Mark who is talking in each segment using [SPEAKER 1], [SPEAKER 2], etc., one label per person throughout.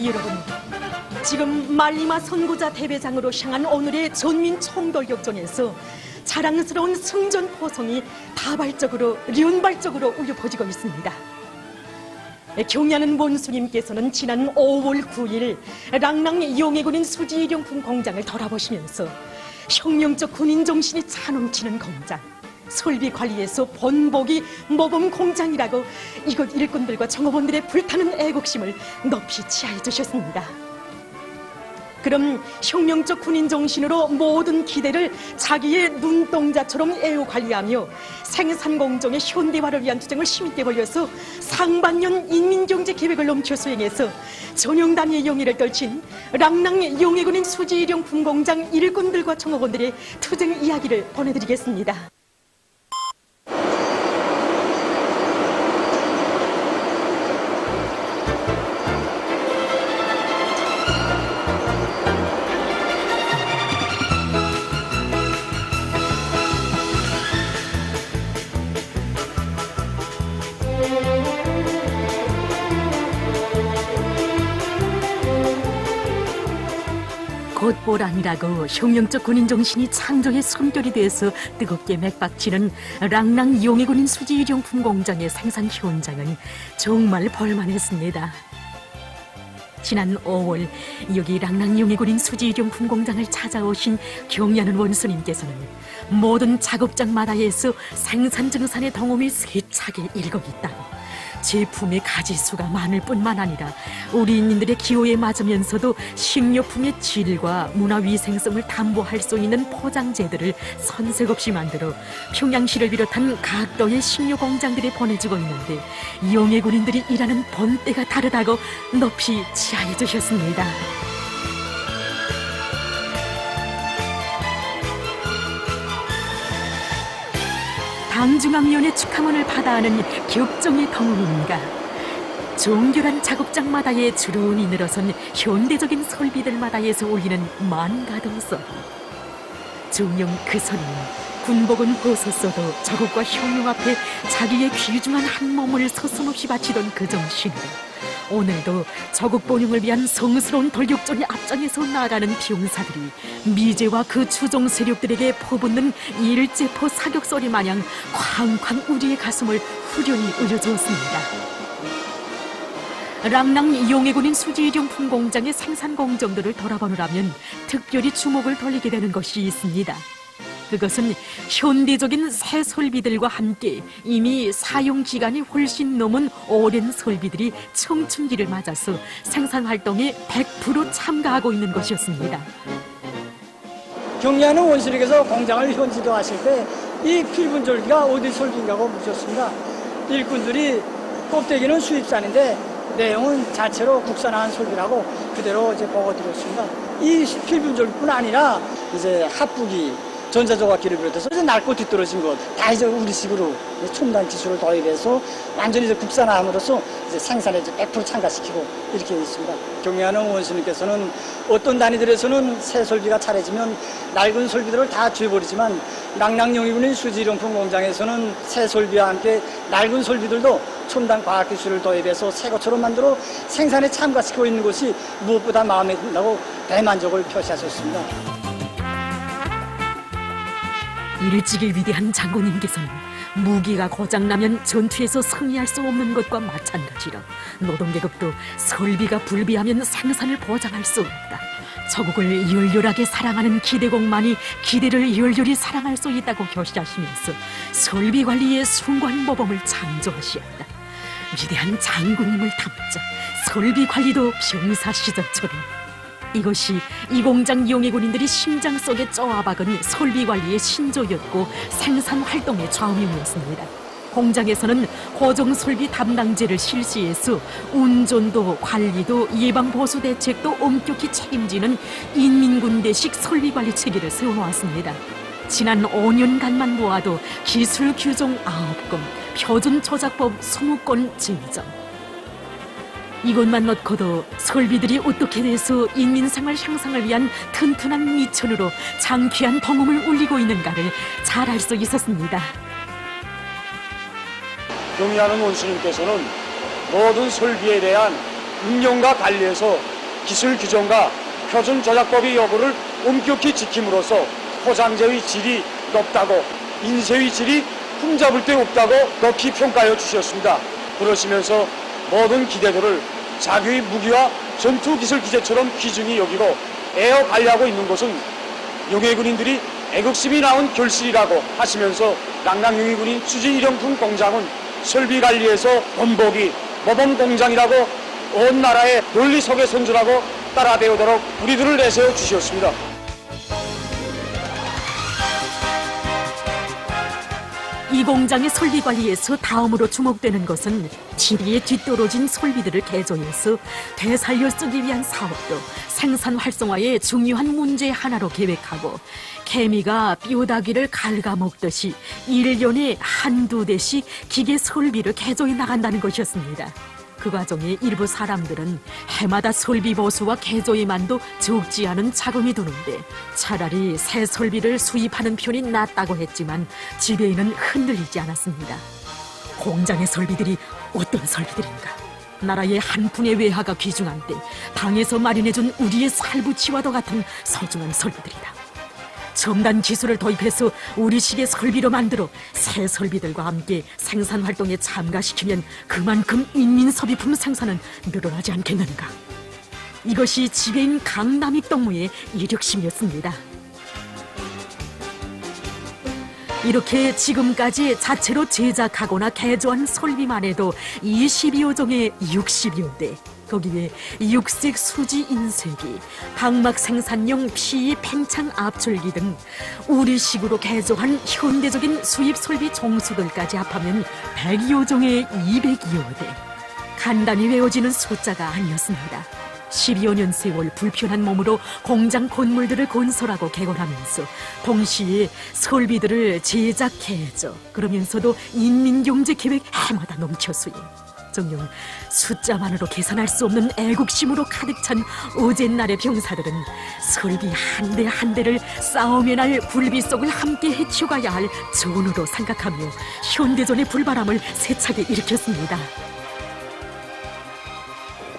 [SPEAKER 1] 여러분, 지금 말리마 선구자 대회장으로 향한 오늘의 전민 총돌격전에서 자랑스러운 승전 포성이 다발적으로 륜발적으로 울려 퍼지고 있습니다. 경야는 원수님께서는 지난 5월 9일 랑랑 용해군인 수지일용품 공장을 돌아보시면서 혁명적 군인 정신이 차넘치는 공장, 설비 관리에서 본보기 모범 공장이라고 이곳 일꾼들과 정업원들의 불타는 애국심을 높이 치하해 주셨습니다. 그럼 혁명적 군인 정신으로 모든 기대를 자기의 눈동자처럼 애호관리하며 생산공정의 현대화를 위한 투쟁을 힘있게 벌여서 상반년 인민경제계획을 넘겨 수행해서 전용단위의 영예를 떨친 랑랑 용해군인 수지일용품 공장 일꾼들과 정업원들의 투쟁 이야기를 보내드리겠습니다. 곧보란이라고 혁명적 군인 정신이 창조의 숨결이 돼서 뜨겁게 맥박치는 랑랑 용해군인 수지일용품 공장의 생산 현장은 정말 볼만했습니다. 지난 5월 여기 랑랑 용해군인 수지일용품 공장을 찾아오신 경야는 원수님께서는 모든 작업장마다에서 생산 증산의 동험이 세차게 일거기 따라 제품의 가지수가 많을 뿐만 아니라 우리인민들의 기호에 맞으면서도 식료품의 질과 문화위생성을 담보할 수 있는 포장재들을 선색 없이 만들어 평양시를 비롯한 각도의 식료공장들에 보내주고 있는데 용해군인들이 일하는 본때가 다르다고 높이 치하해 주셨습니다. 당중앙위원회 축하문을 받아하는 격정의 동음인가, 정결한 작업장마다에 주론이 늘어선 현대적인 설비들마다에서 울리는 만가동 소리. 정녕 그 소리는 군복은 벗었어도 저국과 혁명 앞에 자기의 귀중한 한 몸을 서슴없이 바치던 그 정신으로 오늘도 저국 번영을 위한 성스러운 돌격전의 앞장에서 나아가는 병사들이 미제와 그 추종 세력들에게 퍼붓는 일제포 사격소리 마냥 쾅쾅 우리의 가슴을 후련히 울려주었습니다. 랑랑 용해군인 수지일용품 공장의 생산 공정들을 돌아보느라면 특별히 주목을 돌리게 되는 것이 있습니다. 그것은 현대적인 새 설비들과 함께 이미 사용 기간이 훨씬 넘은 오랜 설비들이 청춘기를 맞아서 생산 활동에 100% 참가하고 있는 것이었습니다.
[SPEAKER 2] 경야는 원수님께서 공장을 현지도하실 때 이 필분절기가 어디 설비인가고 묻었습니다. 일꾼들이 껍데기는 수입산인데 내용은 자체로 국산화한 설비라고 그대로 이제 보고드렸습니다. 이 필분절기뿐 아니라 이제 합부기, 전자조각기를 비롯해서 이제 낡고 뒤떨어진 것 다 이제 우리식으로 첨단 기술을 도입해서 완전히 이제 국산화함으로써 이제 생산에 이제 100% 참가시키고 이렇게 있습니다. 경야는 원수님께서는 어떤 단위들에서는 새 설비가 차려지면 낡은 설비들을 다 죄버리지만 랑랑 용해군인 수지일용품 공장에서는 새 설비와 함께 낡은 설비들도 첨단 과학기술을 도입해서 새 것처럼 만들어 생산에 참가시키고 있는 것이 무엇보다 마음에 든다고 대만족을 표시하셨습니다.
[SPEAKER 1] 일찍이 위대한 장군님께서는 무기가 고장나면 전투에서 승리할 수 없는 것과 마찬가지로 노동계급도 설비가 불비하면 생산을 보장할 수 없다. 저국을 열렬하게 사랑하는 기대공만이 기대를 열렬히 사랑할 수 있다고 교시하시면서 설비관리의 숭고한 모범을 창조하시었다. 위대한 장군님을 담자 설비관리도 병사 시절처럼. 이것이 이 공장 용해군인들이 심장 속에 쪼아박은 설비관리의 신조였고 생산활동의 좌우명이었습니다. 공장에서는 고정설비 담당제를 실시해서 운전도 관리도 예방보수 대책도 엄격히 책임지는 인민군대식 설비관리 체계를 세워놓았습니다. 지난 5년간만 모아도 기술 규정 9건, 표준 조작법 20건 제정. 이것만 놓고도 설비들이 어떻게 돼서 인민생활 향상을 위한 튼튼한 미천으로 장귀한 동음을 울리고 있는가를 잘 알 수 있었습니다.
[SPEAKER 3] 경야는 원수님께서는 모든 설비에 대한 운영과 관리에서 기술 규정과 표준 저작법의 여부를 엄격히 지킴으로써 포장재의 질이 높다고 인쇄의 질이 흠잡을 데 없다고 높이 평가해 주셨습니다. 그러시면서 모든 기대들을 자기의 무기와 전투기술 기재처럼 귀중히 여기고 애어 관리하고 있는 것은 용해군인들이 애국심이 나온 결실이라고 하시면서 랑랑 용해군인 수지일용품 공장은 설비 관리에서 본보기 모범 공장이라고 온 나라의 논리 속의 선주라고 따라 배우도록 우리들을 내세워 주셨습니다.
[SPEAKER 1] 이 공장의 설비 관리에서 다음으로 주목되는 것은 지리에 뒤떨어진 설비들을 개조해서 되살려 쓰기 위한 사업도 생산 활성화의 중요한 문제 하나로 계획하고 개미가 뼈다귀를 갉아먹듯이 1년에 한두 대씩 기계 설비를 개조해 나간다는 것이었습니다. 그 과정에 일부 사람들은 해마다 설비 보수와 개조에만도 적지 않은 자금이 드는데 차라리 새 설비를 수입하는 편이 낫다고 했지만 지배인은 흔들리지 않았습니다. 공장의 설비들이 어떤 설비들인가? 나라의 한 푼의 외화가 귀중한 때 당에서 마련해준 우리의 살부치와도 같은 소중한 설비들이다. 첨단 기술을 도입해서 우리식의 설비로 만들어 새 설비들과 함께 생산 활동에 참가시키면 그만큼 인민소비품 생산은 늘어나지 않겠는가. 이것이 지배인 강남익 동무의 이력심이었습니다. 이렇게 지금까지 자체로 제작하거나 개조한 설비만 해도 22여 종의 60여 대. 거기에 육색 수지 인쇄기, 방막 생산용 피의 팽창 압출기 등 우리식으로 개조한 현대적인 수입 설비 종수들까지 합하면 100여 종의 200여 대. 간단히 외워지는 숫자가 아니었습니다. 12여 년 세월 불편한 몸으로 공장 건물들을 건설하고 개건하면서 동시에 설비들을 제작 개조, 그러면서도 인민경제 계획 해마다 넘쳐 수행. 정녕 숫자만으로 계산할 수 없는 애국심으로 가득 찬 어젯날의 병사들은 설비 한 대 한 대를 싸움의 날 굴비 속을 함께 헤치어가야 할 전우로 생각하며 현대전의 불바람을 세차게 일으켰습니다.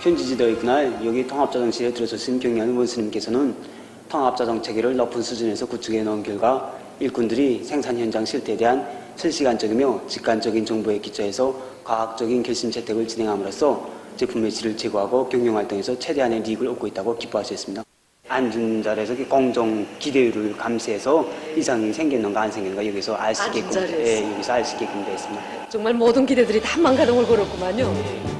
[SPEAKER 4] 현지지도의 그날 여기 통합자정실에 들어서신 경리하는 원수님께서는 통합자정 체계를 높은 수준에서 구축해 놓은 결과 일꾼들이 생산 현장 실태에 대한 실시간적이며 직관적인 정보에 기초해서 과학적인 결심 채택을 진행함으로써 제품의 질을 제고하고 경영활동에서 최대한의 이익을 얻고 있다고 기뻐하셨습니다. 앉은 자리에서 공정 기대율을 감시해서 이상이 생겼는가 안 생겼는가 여기서 알 수 있게끔, 여기서 알 수 있게끔 되어 있습니다.
[SPEAKER 5] 정말 모든 기대들이 다 한만가동을 걸었구만요.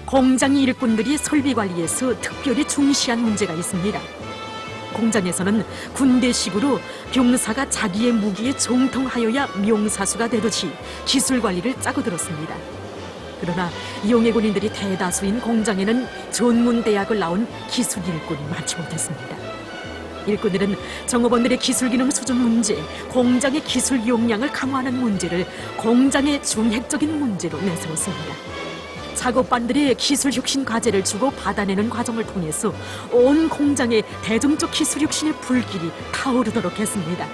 [SPEAKER 1] 공장 일꾼들이 설비 관리에서 특별히 중시한 문제가 있습니다. 공장에서는 군대식으로 병사가 자기의 무기에 정통하여야 명사수가 되듯이 기술 관리를 짜고 들었습니다. 그러나 용해군인들이 대다수인 공장에는 전문대학을 나온 기술 일꾼이 많지 못했습니다. 일꾼들은 정업원들의 기술 기능 수준 문제, 공장의 기술 역량을 강화하는 문제를 공장의 중핵적인 문제로 내세웠습니다. 작업반들의 기술 혁신 과제를 주고 받아내는 과정을 통해서 온 공장의 대중적 기술 혁신의 불길이 타오르도록 했습니다.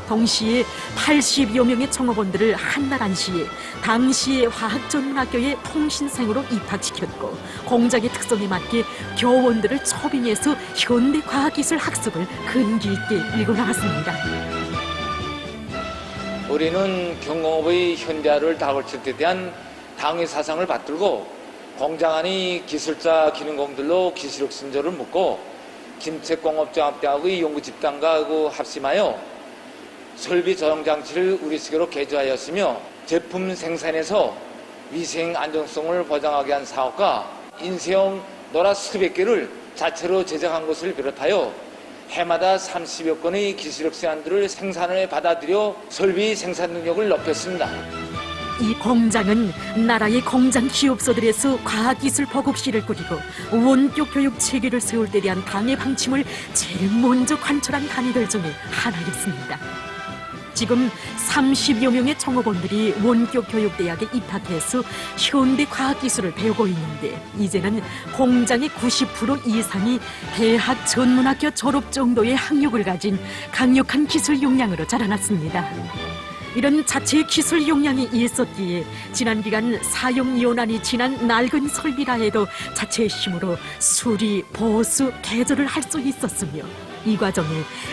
[SPEAKER 1] 동시에 80여 명의 청업원들을 한날 한시에 당시의 화학전문학교의 통신생으로 입학시켰고 공장의 특성에 맞게 교원들을 초빙해서 현대과학기술 학습을 근기 있게 일궈나갔습니다.
[SPEAKER 6] 우리는 경공업의 현대화를 다굴칠 때 대한 당의 사상을 받들고 공장 안의 기술자 기능공들로 기술혁신조를 묶고 김책공업종합대학의 연구집단과 합심하여 설비 조정장치를 우리식으로 개조하였으며 제품 생산에서 위생 안정성을 보장하게 한 사업과 인쇄용 노라 수백 개를 자체로 제작한 것을 비롯하여 해마다 30여 건의 기술혁신안들을 생산에 받아들여 설비 생산 능력을 높였습니다.
[SPEAKER 1] 이 공장은 나라의 공장 기업소들에서 과학기술 보급실을 꾸리고 원격 교육 체계를 세울 때 대한 당의 방침을 제일 먼저 관철한 단위들 중에 하나였습니다. 지금 30여 명의 청업원들이 원격 교육대학에 입학해서 현대 과학기술을 배우고 있는데 이제는 공장의 90% 이상이 대학 전문학교 졸업 정도의 학력을 가진 강력한 기술 역량으로 자라났습니다. 이런 자체 기술 용량이 있었기에 지난 기간 사용 이온안이 지난 낡은 설비라 해도 자체의 힘으로 수리, 보수, 개조를 할 수 있었으며 이 과정에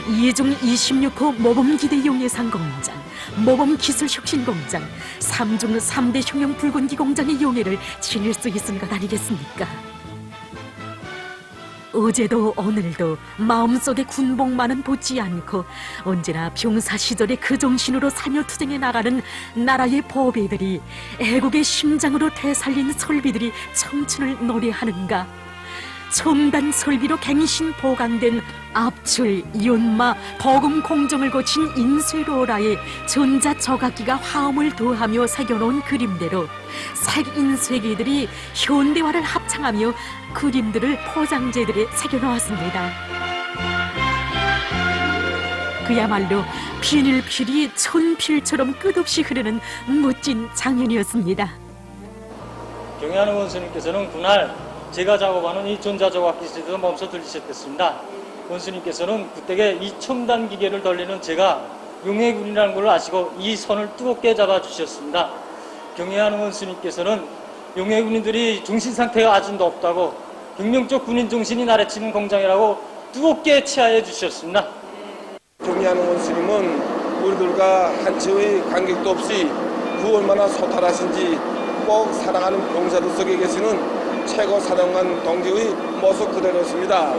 [SPEAKER 1] 이중 26호 모범기대 용예상 공장, 모범기술혁신공장, 3중 3대 흉형 붉은기 공장의 용예를 지닐 수 있은 것 아니겠습니까? 어제도 오늘도 마음속에 군복만은 붙지 않고 언제나 병사 시절의 그 정신으로 살며 투쟁해 나가는 나라의 보배들이, 애국의 심장으로 되살린 설비들이 청춘을 노래하는가? 첨단 설비로 갱신 보강된 압출, 연마, 도금 공정을 거친 인쇄로라에 전자조각기가 화음을 더하며 새겨놓은 그림대로 색인쇄기들이 현대화를 합창하며 그림들을 포장재들에 새겨놓았습니다. 그야말로 비닐필이 천필처럼 끝없이 흐르는 멋진 장면이었습니다.
[SPEAKER 2] 경애하는 원수님께서는 그날 제가 작업하는 이 전자조각기 시대에서 멈춰 들리셨겠습니다. 원수님께서는 그때에 이 첨단 기계를 돌리는 제가 용해군이라는 걸 아시고 이 손을 뜨겁게 잡아주셨습니다. 경애하는 원수님께서는 용해군인들이 정신 상태가 아주 높다고 혁명적 군인 정신이 나래치는 공장이라고 뜨겁게 치하해 주셨습니다.
[SPEAKER 7] 경애하는 원수님은 우리들과 한치의 간격도 없이 그 얼마나 소탈하신지 꼭 사랑하는 병사들 속에 계시는 최고 사령관 동지의 모습 그대로였습니다.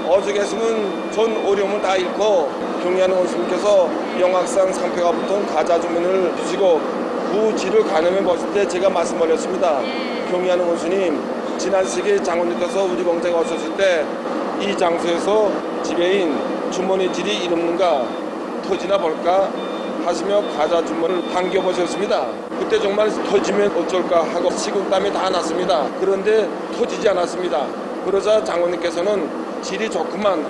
[SPEAKER 7] 어제 계시는 전 어려움을 다 잃고 경애하는 원수님께서 영악상 상패가 붙은 가자 주문을 주시고 그 지를 가늠해 보실 때 제가 말씀드렸습니다. 경애하는 원수님, 지난 시기 장군님께서 우리 공장에 오셨을 때 이 장소에서 지배인 주머니 질이 이름는가 터지나 볼까 하시며 과자 주머니를 당겨보셨습니다. 그때 정말 터지면 어쩔까 하고 식은땀이 다 났습니다. 그런데 터지지 않았습니다. 그러자 장군님께서는 질이 좋구만,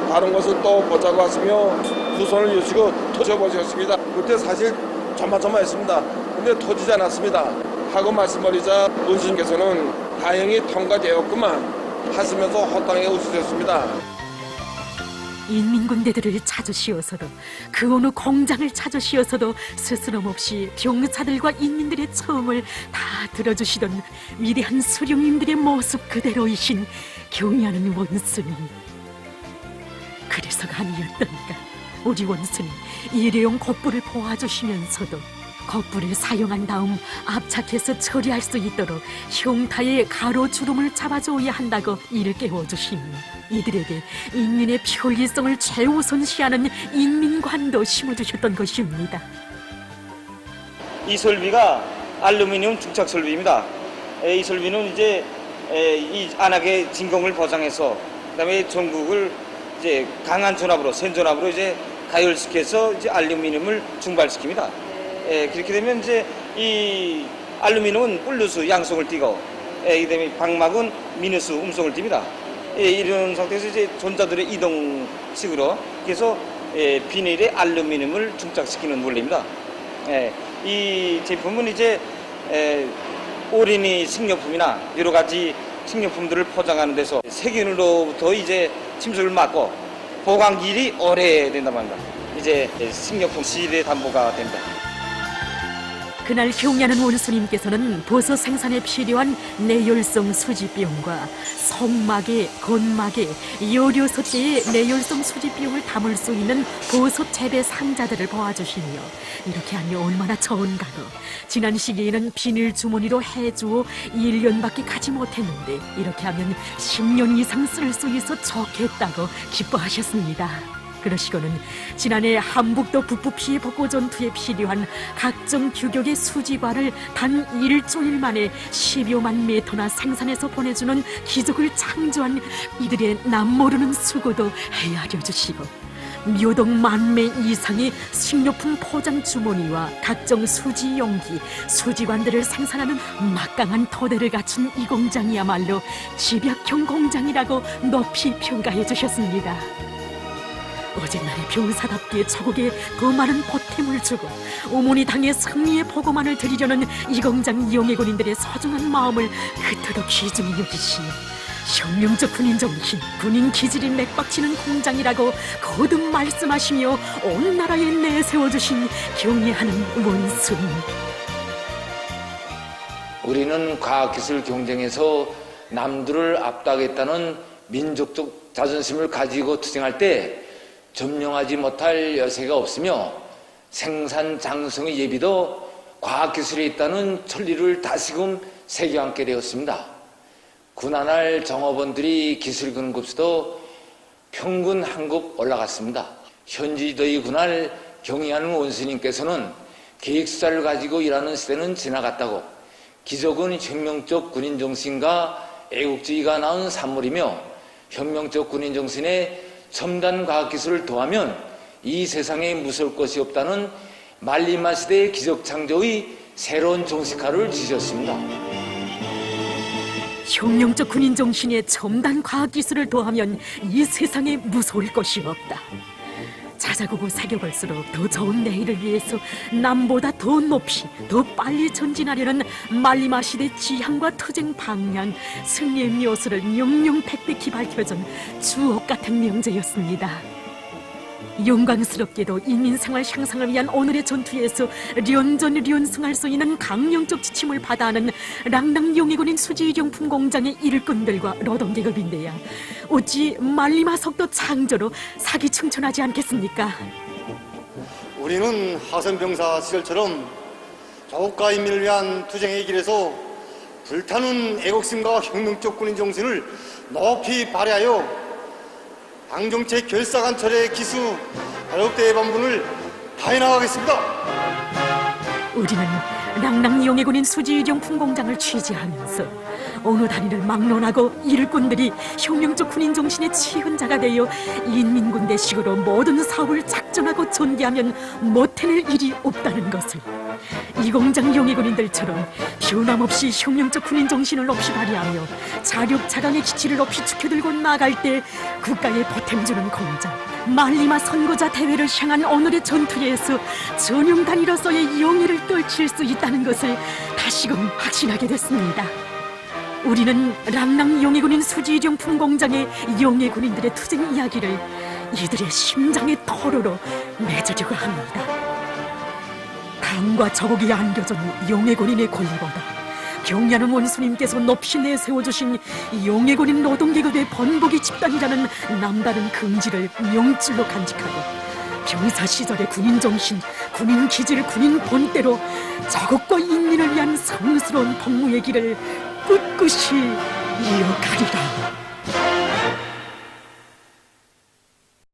[SPEAKER 7] 다른 것을 또 보자고 하시며 두 손을 여시고 터져보셨습니다. 그때 사실 조마조마했습니다. 근데 터지지 않았습니다. 하고 말씀드리자 원수님께서는 다행히 통과되었구만 하시면서 허당하게 웃으셨습니다.
[SPEAKER 1] 인민군대들을 찾으시어서도 그 어느 공장을 찾으시어서도 스스럼없이 병사들과 인민들의 처음을 다 들어주시던 위대한 수령님들의 모습 그대로이신 경애하는 원수님. 그래서가 아니었던가 우리 원수님 일회용 겉불을 보아주시면서도 겉불을 사용한 다음 압착해서 처리할 수 있도록 형타의 가로주름을 잡아줘야 한다고 이를 깨워주시니 이들에게 인민의 편리성을 최우선시하는 인민관도 심어주셨던 것입니다.
[SPEAKER 3] 이 설비가 알루미늄 중착 설비입니다. 이 설비는 이제 이 안하게 진공을 보장해서 그다음에 전극을 이제 강한 전압으로 센전압으로 이제 가열시켜서 이제 알루미늄을 증발시킵니다. 그렇게 되면 이제 이 알루미늄은 플러스 양성을 띠고, 그다음에 방막은 미너스 음성을 띱니다. 이런 상태에서 이제 전자들의 이동식으로 그래서 비닐에 알루미늄을 중착시키는 원리입니다. 이 제품은 이제 어린이 식료품이나 여러 가지 식료품들을 포장하는 데서 세균으로부터 이제 침수를 막고 보관기일이 오래 된다고 합니다. 이제 식료품 시대 담보가 됩니다.
[SPEAKER 1] 그날 경애하는 원수님께서는 버섯 생산에 필요한 내열성 수지병과 속막에, 건막에, 여러 솥대의 내열성 수지병을 담을 수 있는 버섯 재배 상자들을 보아주시며 이렇게 하면 얼마나 좋은가고 지난 시기에는 비닐 주머니로 해주어 1년밖에 가지 못했는데 이렇게 하면 10년 이상 쓸 수 있어 좋겠다고 기뻐하셨습니다. 그러시고는 지난해 한북도 북부 피해 복구 전투에 필요한 각종 규격의 수지과를 단 일주일 만에 10여만 미터나 생산해서 보내주는 기적을 창조한 이들의 남모르는 수고도 헤아려 주시고 묘동 10,000매 이상의 식료품 포장 주머니와 각종 수지 용기, 수지관들을 생산하는 막강한 토대를 갖춘 이 공장이야말로 집약형 공장이라고 높이 평가해 주셨습니다. 어젯날의 병사답게 저국에 더 많은 보탬을 주고 어머니 당의 승리의 보고만을 드리려는 이 공장 용해군인들의 소중한 마음을 그토록 귀중히 여기시며 혁명적 군인 정신, 군인 기질이 맥박치는 공장이라고 거듭 말씀하시며 온 나라에 내세워주신 경애하는 원순.
[SPEAKER 6] 우리는 과학기술 경쟁에서 남들을 압도하겠다는 민족적 자존심을 가지고 투쟁할 때 점령하지 못할 여세가 없으며 생산 장성의 예비도 과학기술에 있다는 천리를 다시금 새겨안게 되었습니다. 군안할 정업원들이 기술 등급수도 평균 한 급 올라갔습니다. 현지도의 군할 경의하는 원수님께서는 계획수사를 가지고 일하는 시대는 지나갔다고, 기적은 혁명적 군인 정신과 애국주의가 낳은 산물이며 혁명적 군인 정신에 첨단 과학기술을 더하면 이 세상에 무서울 것이 없다는 말리마 시대의 기적 창조의 새로운 정식화를 지셨습니다.
[SPEAKER 1] 혁명적 군인 정신에 첨단 과학기술을 더하면 이 세상에 무서울 것이 없다. 자자고고 새겨볼수록 더 좋은 내일을 위해서 남보다 더 높이, 더 빨리 전진하려는 말리마 시대 지향과 투쟁 방향, 승리의 묘수를 명명백백히 밝혀준 주옥 같은 명제였습니다. 영광스럽게도 인민생활 향상을 위한 오늘의 전투에서 련전련승할 수 있는 강령적 지침을 받아하는 랑낭용의군인 수지일용품 공장의 일꾼들과 노동계급인데야 어찌 말리마 석도 창조로 사기충천하지 않겠습니까?
[SPEAKER 8] 우리는 하선병사 시절처럼 조국과 인민을 위한 투쟁의 길에서 불타는 애국심과 혁명적 군인 정신을 높이 발휘하여 당정책 결사관철의 기수 가족대의 반분을 다해 나가겠습니다.
[SPEAKER 1] 우리는 랑낭용의군인 수지일용품 공장을 취재하면서 어느 단위를 막론하고 일꾼들이 혁명적 군인 정신의 치훈자가 되어 인민군대식으로 모든 사업을 작전하고 전개하면 못해낼 일이 없다는 것을, 이 공장 용의군인들처럼 변함없이 혁명적 군인 정신을 높이 발휘하며 자력자강의 기치를 높이 지켜들고 나갈 때 국가에 보탬 주는 공장 말리마 선거자 대회를 향한 오늘의 전투에서 전용 단위로서의 영예를 떨칠 수 있다는 것을 다시금 확신하게 됐습니다. 우리는 랑낭 용의군인 수지일용품 공장의 용의군인들의 투쟁 이야기를 이들의 심장의 토로로 맺으려고 합니다. 당과 저국이 안겨준 용의군인의 권리보다 경의하는 원수님께서 높이 내세워주신 용의군인 노동계급의 번복이 집단이라는 남다른 긍지를 명줄로 간직하고 병사 시절의 군인 정신, 군인 기질, 군인 본대로 저국과 인민을 위한 성스러운 복무의 길을 꿋꿋이 이어가리라.